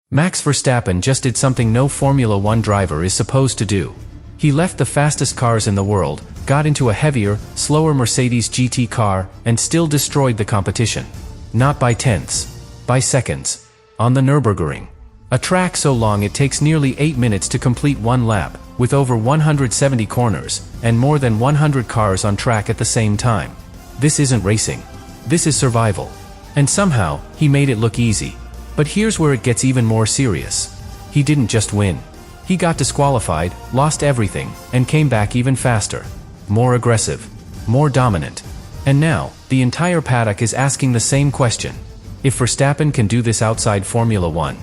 Max Verstappen just did something no Formula One driver is supposed to do. He left the fastest cars in the world, got into a heavier, slower Mercedes GT car, and still destroyed the competition. Not by tenths, by seconds. On the Nürburgring. A track so long it takes nearly 8 minutes to complete one lap, with over 170 corners, and more than 100 cars on track at the same time. This isn't racing. This is survival. And somehow, he made it look easy. But here's where it gets even more serious. He didn't just win. He got disqualified, lost everything, and came back even faster. More aggressive. More dominant. And now, the entire paddock is asking the same question. If Verstappen can do this outside Formula One,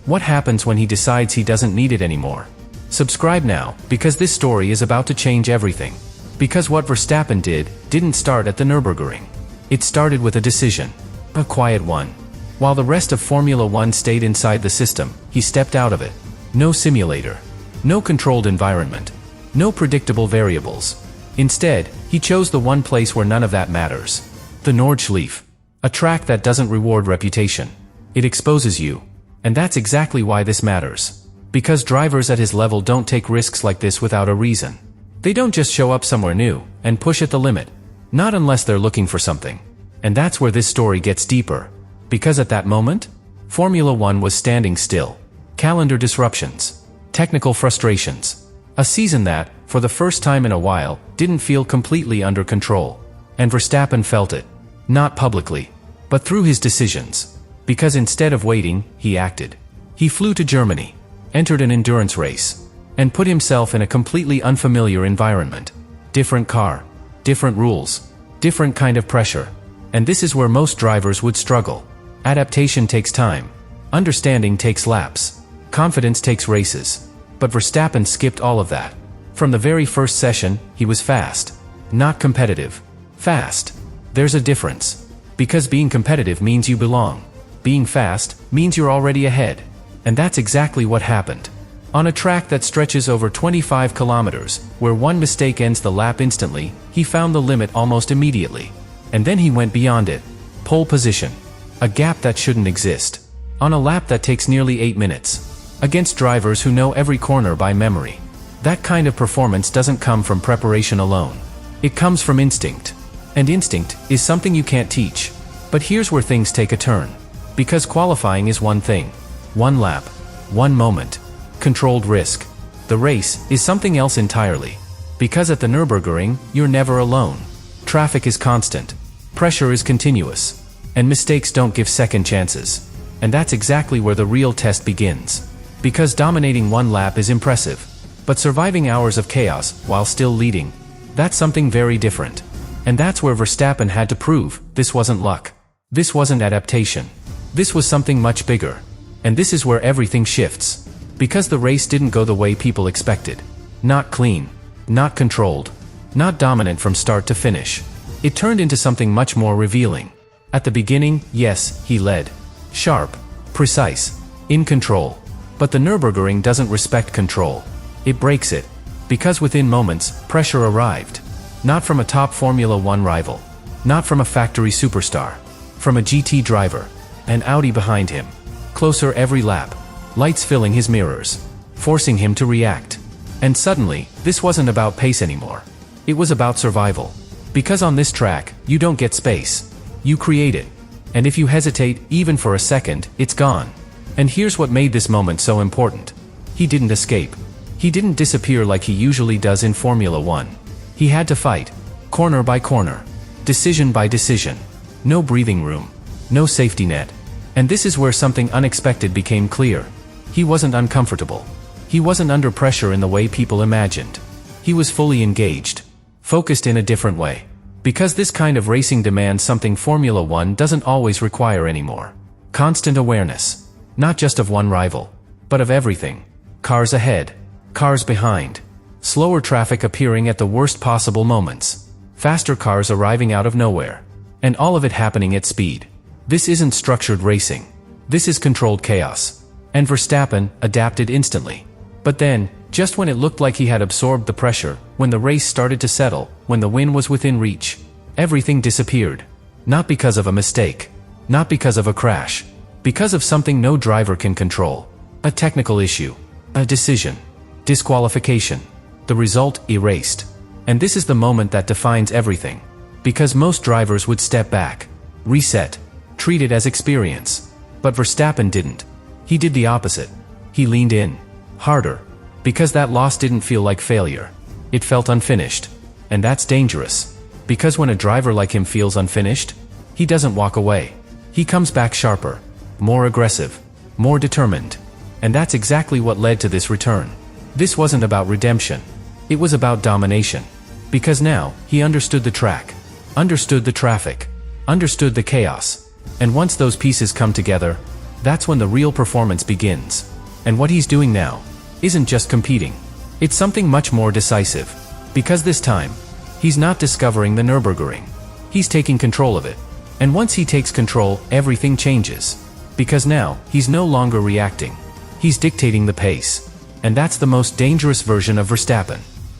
what happens when he decides he doesn't need it anymore? Subscribe now, because this story is about to change everything. Because what Verstappen didn't start at the Nürburgring. It started with a decision. A quiet one. While the rest of Formula One stayed inside the system, he stepped out of it. No simulator. No controlled environment. No predictable variables. Instead, he chose the one place where none of that matters. The Nordschleife. A track that doesn't reward reputation. It exposes you. And that's exactly why this matters. Because drivers at his level don't take risks like this without a reason. They don't just show up somewhere new and push at the limit. Not unless they're looking for something. And that's where this story gets deeper. Because at that moment, Formula One was standing still. Calendar disruptions. Technical frustrations. A season that, for the first time in a while, didn't feel completely under control. And Verstappen felt it. Not publicly. But through his decisions. Because instead of waiting, he acted. He flew to Germany. Entered an endurance race. And put himself in a completely unfamiliar environment. Different car. Different rules. Different kind of pressure. And this is where most drivers would struggle. Adaptation takes time. Understanding takes laps. Confidence takes races. But Verstappen skipped all of that. From the very first session, he was fast. Not competitive. Fast. There's a difference. Because being competitive means you belong. Being fast means you're already ahead. And that's exactly what happened. On a track that stretches over 25 kilometers, where one mistake ends the lap instantly, he found the limit almost immediately. And then he went beyond it. Pole position. A gap that shouldn't exist. On a lap that takes nearly 8 minutes. Against drivers who know every corner by memory. That kind of performance doesn't come from preparation alone. It comes from instinct. And instinct is something you can't teach. But here's where things take a turn. Because qualifying is one thing. One lap. One moment. Controlled risk. The race is something else entirely. Because at the Nürburgring, you're never alone. Traffic is constant. Pressure is continuous. And mistakes don't give second chances. And that's exactly where the real test begins. Because dominating one lap is impressive. But surviving hours of chaos while still leading, that's something very different. And that's where Verstappen had to prove this wasn't luck. This wasn't adaptation. This was something much bigger. And this is where everything shifts. Because the race didn't go the way people expected. Not clean. Not controlled. Not dominant from start to finish. It turned into something much more revealing. At the beginning, yes, he led. Sharp. Precise. In control. But the Nürburgring doesn't respect control. It breaks it. Because within moments, pressure arrived. Not from a top Formula One rival. Not from a factory superstar. From a GT driver. An Audi behind him. Closer every lap. Lights filling his mirrors. Forcing him to react. And suddenly, this wasn't about pace anymore. It was about survival. Because on this track, you don't get space. You create it. And if you hesitate, even for a second, it's gone. And here's what made this moment so important. He didn't escape. He didn't disappear like he usually does in Formula One. He had to fight. Corner by corner. Decision by decision. No breathing room. No safety net. And this is where something unexpected became clear. He wasn't uncomfortable. He wasn't under pressure in the way people imagined. He was fully engaged. Focused in a different way. Because this kind of racing demands something Formula One doesn't always require anymore. Constant awareness. Not just of one rival, but of everything. Cars ahead. Cars behind. Slower traffic appearing at the worst possible moments. Faster cars arriving out of nowhere. And all of it happening at speed. This isn't structured racing. This is controlled chaos. And Verstappen adapted instantly. But then, just when it looked like he had absorbed the pressure, when the race started to settle, when the win was within reach, everything disappeared. Not because of a mistake. Not because of a crash. Because of something no driver can control. A technical issue. A decision. Disqualification. The result erased. And this is the moment that defines everything. Because most drivers would step back, reset, treat it as experience. But Verstappen didn't. He did the opposite. He leaned in. Harder. Because that loss didn't feel like failure. It felt unfinished. And that's dangerous. Because when a driver like him feels unfinished, he doesn't walk away. He comes back sharper, more aggressive, more determined. And that's exactly what led to this return. This wasn't about redemption. It was about domination. Because now, he understood the track, understood the traffic, understood the chaos. And once those pieces come together, that's when the real performance begins. And what he's doing now isn't just competing. It's something much more decisive. Because this time, he's not discovering the Nürburgring. He's taking control of it. And once he takes control, everything changes. Because now, he's no longer reacting. He's dictating the pace. And that's the most dangerous version of Verstappen.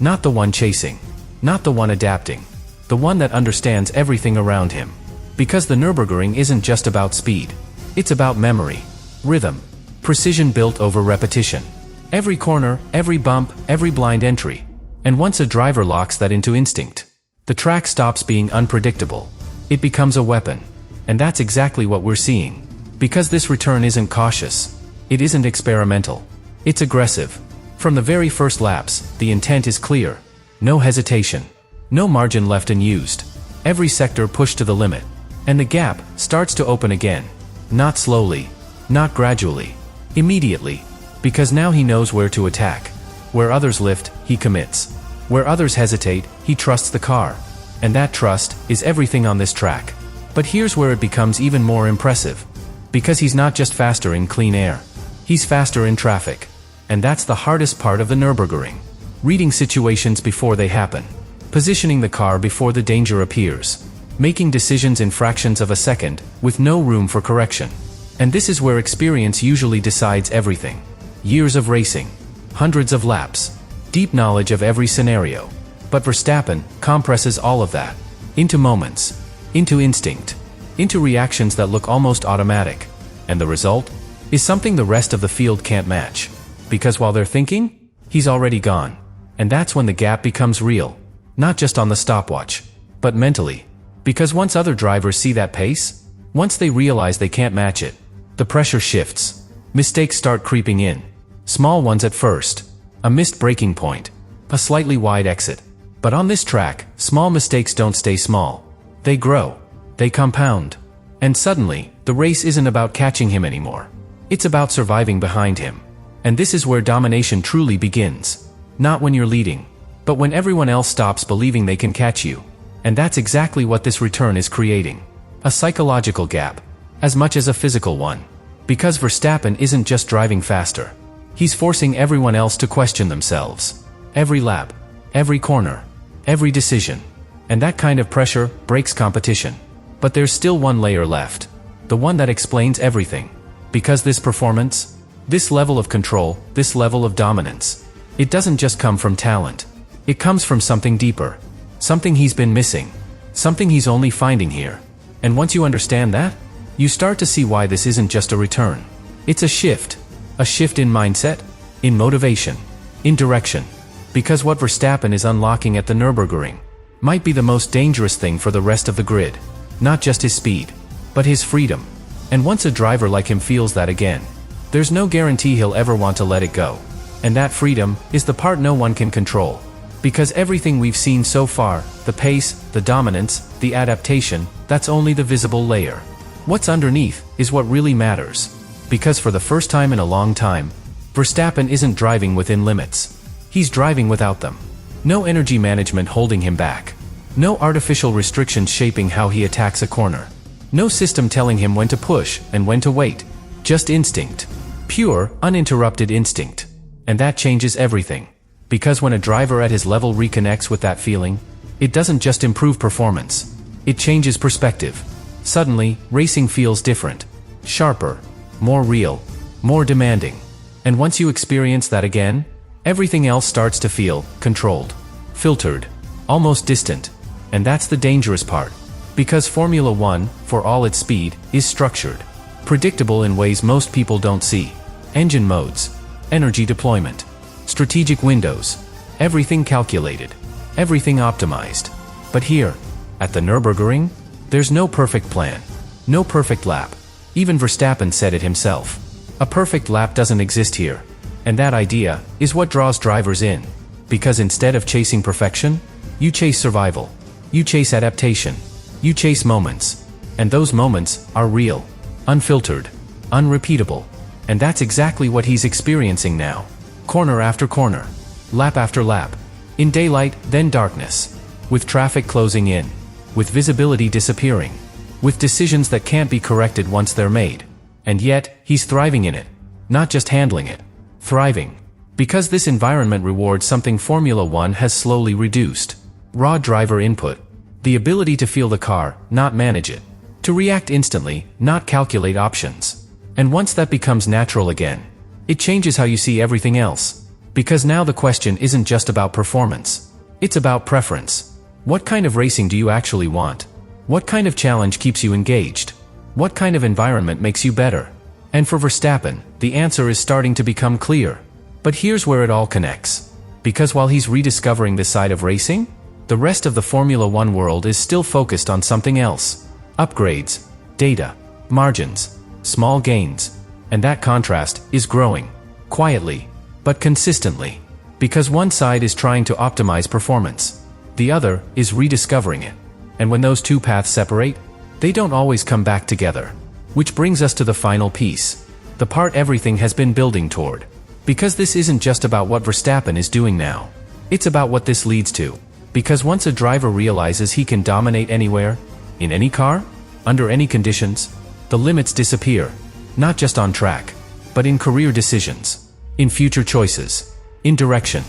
Not the one chasing. Not the one adapting. The one that understands everything around him. Because the Nürburgring isn't just about speed. It's about memory, rhythm, precision built over repetition. Every corner, every bump, every blind entry. And once a driver locks that into instinct, the track stops being unpredictable. It becomes a weapon. And that's exactly what we're seeing. Because this return isn't cautious. It isn't experimental. It's aggressive. From the very first laps, the intent is clear. No hesitation. No margin left unused. Every sector pushed to the limit. And the gap starts to open again. Not slowly. Not gradually. Immediately. Because now he knows where to attack. Where others lift, he commits. Where others hesitate, he trusts the car. And that trust is everything on this track. But here's where it becomes even more impressive. Because he's not just faster in clean air. He's faster in traffic. And that's the hardest part of the Nürburgring. Reading situations before they happen. Positioning the car before the danger appears. Making decisions in fractions of a second, with no room for correction. And this is where experience usually decides everything. Years of racing. Hundreds of laps. Deep knowledge of every scenario. But Verstappen compresses all of that. Into moments. Into instinct. Into reactions that look almost automatic. And the result? Is something the rest of the field can't match. Because while they're thinking, he's already gone. And that's when the gap becomes real. Not just on the stopwatch, but mentally. Because once other drivers see that pace, once they realize they can't match it, the pressure shifts. Mistakes start creeping in. Small ones at first. A missed braking point. A slightly wide exit. But on this track, small mistakes don't stay small. They grow. They compound. And suddenly, the race isn't about catching him anymore. It's about surviving behind him. And this is where domination truly begins. Not when you're leading, but when everyone else stops believing they can catch you. And that's exactly what this return is creating. A psychological gap, as much as a physical one. Because Verstappen isn't just driving faster. He's forcing everyone else to question themselves. Every lap, every corner, every decision. And that kind of pressure breaks competition. But there's still one layer left. The one that explains everything. Because this performance, this level of control, this level of dominance, it doesn't just come from talent. It comes from something deeper. Something he's been missing. Something he's only finding here. And once you understand that, you start to see why this isn't just a return. It's a shift. A shift in mindset, in motivation, in direction. Because what Verstappen is unlocking at the Nürburgring might be the most dangerous thing for the rest of the grid. Not just his speed, but his freedom. And once a driver like him feels that again, there's no guarantee he'll ever want to let it go. And that freedom is the part no one can control. Because everything we've seen so far, the pace, the dominance, the adaptation, that's only the visible layer. What's underneath is what really matters. Because for the first time in a long time, Verstappen isn't driving within limits. He's driving without them. No energy management holding him back. No artificial restrictions shaping how he attacks a corner. No system telling him when to push and when to wait. Just instinct. Pure, uninterrupted instinct. And that changes everything. Because when a driver at his level reconnects with that feeling, it doesn't just improve performance. It changes perspective. Suddenly, racing feels different. Sharper. More real. More demanding. And once you experience that again, everything else starts to feel controlled. Filtered. Almost distant. And that's the dangerous part. Because Formula One, for all its speed, is structured. Predictable in ways most people don't see. engine modes, energy deployment, strategic windows, everything calculated, everything optimized. But here, at the Nürburgring, there's no perfect plan, no perfect lap. Even Verstappen said it himself. A perfect lap doesn't exist here. And that idea is what draws drivers in. Because instead of chasing perfection, you chase survival. You chase adaptation. You chase moments. And those moments are real, unfiltered, unrepeatable. And that's exactly what he's experiencing now. Corner after corner, lap after lap. In daylight, then darkness. With traffic closing in. With visibility disappearing. With decisions that can't be corrected once they're made. And yet, he's thriving in it. Not just handling it. Thriving. Because this environment rewards something Formula One has slowly reduced. Raw driver input. The ability to feel the car, not manage it. To react instantly, not calculate options. And once that becomes natural again, it changes how you see everything else. Because now the question isn't just about performance. It's about preference. What kind of racing do you actually want? What kind of challenge keeps you engaged? What kind of environment makes you better? And for Verstappen, the answer is starting to become clear. But here's where it all connects. Because while he's rediscovering this side of racing, the rest of the Formula One world is still focused on something else. Upgrades, data, margins, small gains. And that contrast is growing. Quietly, but consistently. Because one side is trying to optimize performance. The other is rediscovering it. And when those two paths separate, they don't always come back together. Which brings us to the final piece. The part everything has been building toward. Because this isn't just about what Verstappen is doing now. It's about what this leads to. Because once a driver realizes he can dominate anywhere, in any car, under any conditions, the limits disappear. Not just on track, but in career decisions, in future choices, in direction.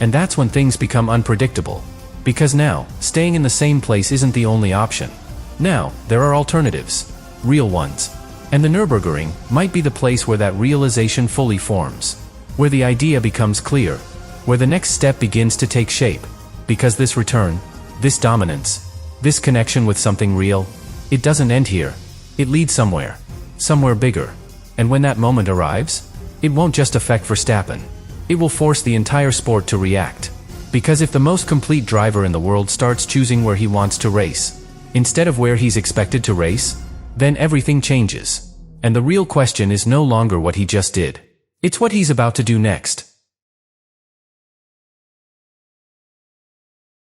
And that's when things become unpredictable. Because now, staying in the same place isn't the only option. Now, there are alternatives. Real ones. And the Nürburgring might be the place where that realization fully forms. Where the idea becomes clear. Where the next step begins to take shape. Because this return, this dominance, this connection with something real, it doesn't end here. It leads somewhere. Somewhere bigger. And when that moment arrives, it won't just affect Verstappen. It will force the entire sport to react. Because if the most complete driver in the world starts choosing where he wants to race, instead of where he's expected to race, then everything changes. And the real question is no longer what he just did. It's what he's about to do next.